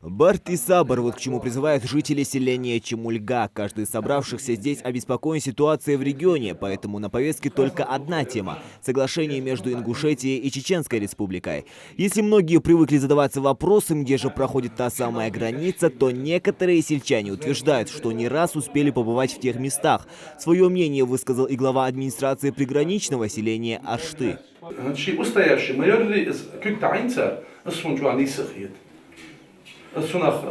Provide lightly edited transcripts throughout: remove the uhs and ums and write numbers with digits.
Барт и Сабр – вот к чему призывают жители селения Чемульга. Каждый из собравшихся здесь обеспокоен ситуацией в регионе, поэтому на повестке только одна тема – соглашение между Ингушетией и Чеченской республикой. Если многие привыкли задаваться вопросом, где же проходит та самая граница, то некоторые сельчане утверждают, что не раз успели побывать в тех местах. Свое мнение высказал и глава администрации приграничного селения Ашты. Сунах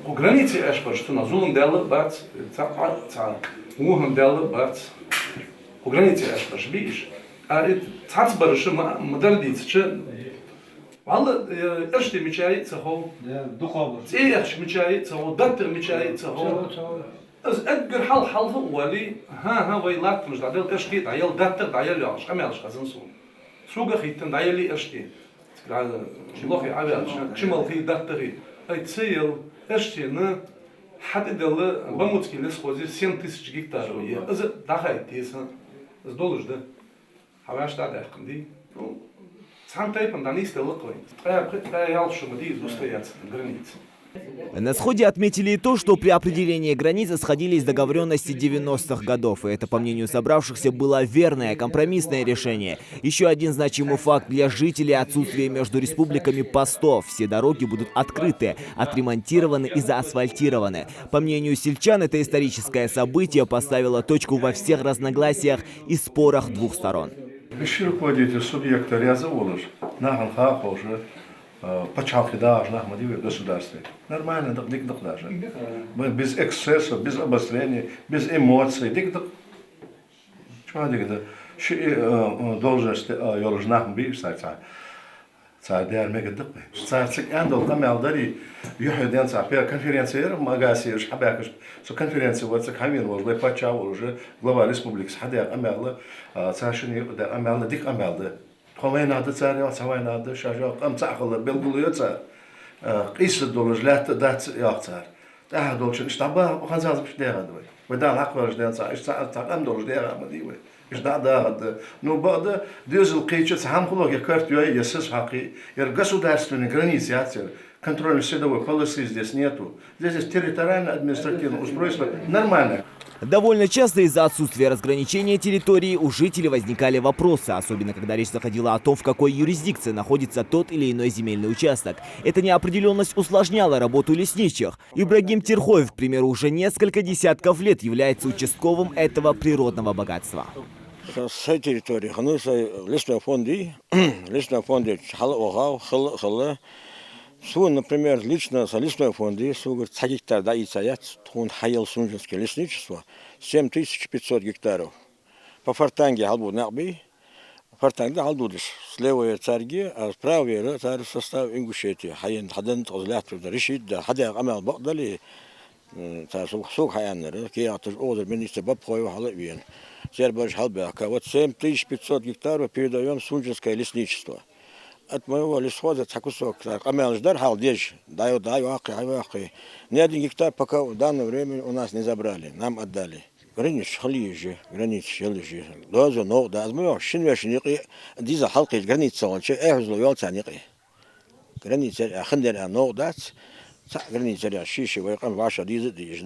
по границе эшпар, что на зулом дело бац, мухом дело бац. По границе эшпар шбиш. А это цацбар что модердиц, что валла эшти мечается хо. духовно. Эш мечается хо, даттер мечается хо. از اگر حال ولی ها ویلات مش دادل اشتی دایل داتر دایل یاش کاملش کازن سون سوق خیتن دایلی اشتی شلوخي عبال شمال في داتري اي تسيل اشتي ن حد دل بموتكي لسخوزي 7000 гектар ويا از داخل تيسن از دولج ده حواش دا دقندي сам тайпан данис делокой я ялшу мди устоять границ. На сходе отметили и то, что при определении границы сходились договоренности 90-х годов. И это, по мнению собравшихся, было верное, компромиссное решение. Еще один значимый факт для жителей – отсутствие между республиками постов. Все дороги будут открыты, отремонтированы и заасфальтированы. По мнению сельчан, это историческое событие поставило точку во всех разногласиях и спорах двух сторон. Почалки даже на в государстве. Нормально, так даже. Без эксцессов, без обострения, без эмоций. Что должность ёлжнах биш цадер мегадып. Царцик андол тамалдари юхеден цапер конференция магасир хабакш. Со конференция вот хамир вот почал уже глава республики хадя амала цашни да амала дик амалда. Ховен надо царя, савай надо шажок, амцахла белгулюца, قيس الدولج لا تدات ياختار، ده دولج اشتباه وخزاز مش ده هذا، وده الحقوق ده صار اشتغل دولج ده ما دي وي، إيش ده هذا، نو بعد ديوز القيتش سهم خلاص يكرت يا يسس حقي، يرجسوا درسون границы контроль седовой полосы здесь нету, здесь территориальное административное устройство нормально. Довольно часто из-за отсутствия разграничения территории у жителей возникали вопросы, особенно когда речь заходила о том, в какой юрисдикции находится тот или иной земельный участок. Эта неопределенность усложняла работу лесничих. Ибрагим Терхоев, к примеру, уже несколько десятков лет является участковым этого природного богатства. С территории, лесные фонды, например, лично с лесной фонды, гектар да и саят, он хаял сунжинское лесничество, 7500 гектаров. По фортанге халбу нахби, фортанге халбу лишь слева царги, а справа царь состав Ингушетии. Хаян хаден тозлят решит, да хадя амал багдали, царь сух хаян, киятуж одер министр бабхоева халбиен. Царь больше халбяка. Вот 7500 гектаров передаем сунжинское лесничество. От моего лесхоза кусок, амел ждар халдеж, даю акы. Ни один гектар пока в данное время у нас не забрали, нам отдали. Границ халиже, границ шележи. Дозу но да азму шинвешники, диза халки граница он че эхзло ялцаники. Граница ахндер но дат, граница я шиши вайкам ваша диза диш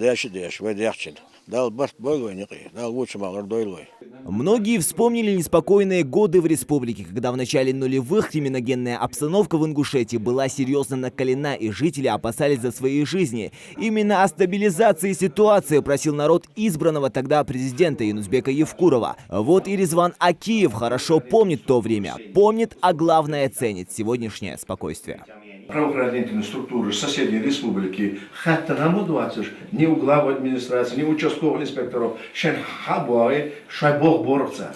вайдяхчин. Дал барт бойлой ники, дал лучше малор дойлой. Многие вспомнили неспокойные годы в республике, когда в начале нулевых криминогенная обстановка в Ингушетии была серьезно накалена, и жители опасались за свои жизни. Именно о стабилизации ситуации просил народ избранного тогда президента Юнусбека Евкурова. Вот и Резван Акиев хорошо помнит то время, помнит, а главное ценит сегодняшнее спокойствие. Правоохранительные структуры соседней республики, хотя нам удается, ни у главы администрации, ни у участковых инспекторов, шен хабуай, шайбог борца.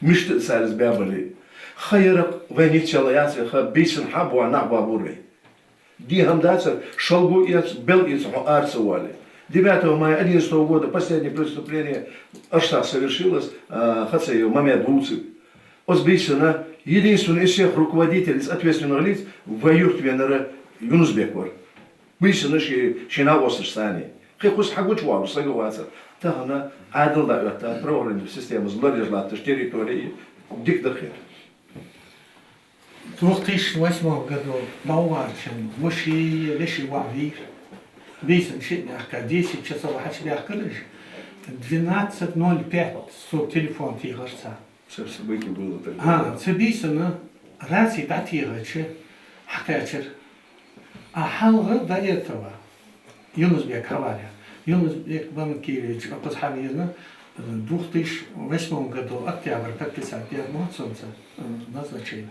Мишты царь сбябали. Хайрак войник человека, бисен хабуа нахбабуры. Дихамдацер шалгу иц бел иц арцевали. 9 мая 2011 года последнее преступление Ашта совершилось, хотя ее момент Буци. Озбисена единственный из всех руководителей, ответственных лиц, воюет Венера Юнусбеквар. Бисена шина острстане. خيخوس حقوش وامش سجواسة تهنا عادل دعوة برورين سيستم زلرج لا تشتري توري ديك دخير. توقتيش واسمه قدو موارشن مشي لشي وعبير بيسن شيء أكاديسي تشسوا حش بيأكلش 12.05 سو تليفون تيغرسا سبسبيكي بودو تبيسن راسي تعتيغش حكاتر أحلغ دايتوا يونس بيك هواريا يونس بيك بمكيريج أقص حبيبنا دوختيش واسمه قدو أكتيابر بكتسا بيا موتسونسا نظر شيء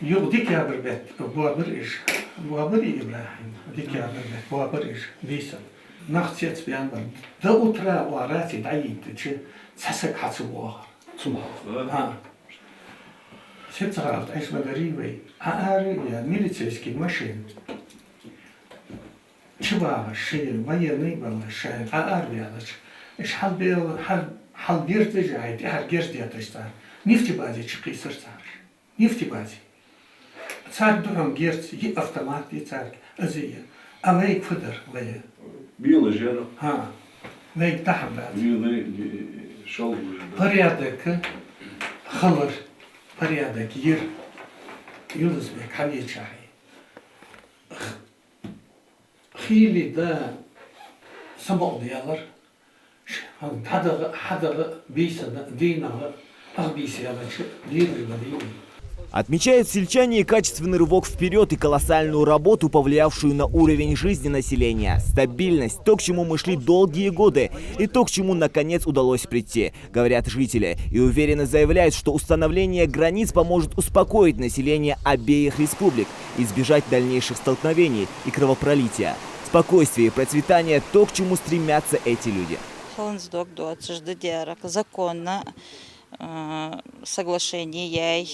يو ديك يا بربت بوابر إيش بوابر إبراهيم ديك يا بربت بوابر إيش بيسن نختيت بيان بر ده أترا واراتي دعيت تشي تسسك حسبوها ست غلط عيش مدريوي عاري يا ميليتسيسكي ماشين شباب الشيء ويرني بالله الشيء عاري هذا إيش حال بيرتجي عيد إحر جيرتي أتشتار نفتي بازي شقي سرتار نفتي بازي صار دورم جيرت يي أفتمات يتارك أزيه أميك فدر ويا بيولوجيا ويك تحب بعد شغل بريادك خلر بريادك يلز بك حبيت شاحي خيلي دا سمع ديالر حدا بيسا دينا أغبيسي على دير المدينة. Отмечают сельчане качественный рывок вперед и колоссальную работу, повлиявшую на уровень жизни населения. Стабильность – то, к чему мы шли долгие годы, и то, к чему наконец удалось прийти, говорят жители. И уверенно заявляют, что установление границ поможет успокоить население обеих республик, избежать дальнейших столкновений и кровопролития. Спокойствие и процветание – то, к чему стремятся эти люди. Законно соглашение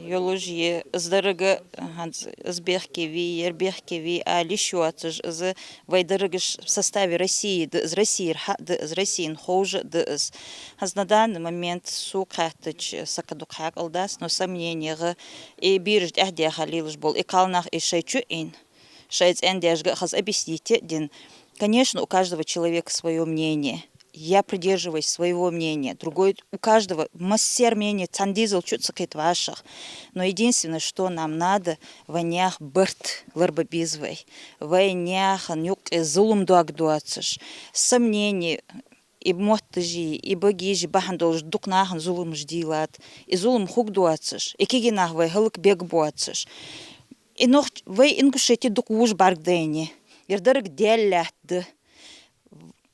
юложи сдорога сберкеви ерберкеви а лишуатж з вайдорогаш в составе России з России хуже з на данный момент сукатыч сакадукхак алдас но сомнения и бирж ахдия халилж бол и калнах и шейчу ин шейц эндяжга хаз объясните дин. Конечно, у каждого человека свое мнение. Я придерживаюсь своего мнения. Другой, у каждого массер мнения, цандизл чуть сакает ваших. Но единственное, что нам надо, ванях бырт ларбабизвай, ванях нюк зулум дуагдуациш, сомнения, и мотажи, и богижи, бахандолж дукнахан зулум ждилат, и зулум хугдуациш, и кигинах вай халык бег буациш. И нох вай ингушети дук уж баргдени, ердарык делятды.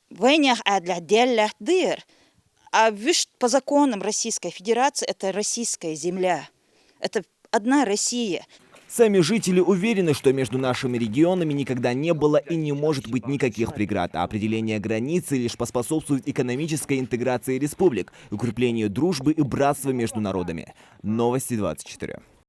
Войнях для делят дыр, а вишь по законам Российской Федерации это российская земля, это одна Россия. Сами жители уверены, что между нашими регионами никогда не было и не может быть никаких преград, а определение границы лишь поспособствует экономической интеграции республик, укреплению дружбы и братства между народами. Новости 24.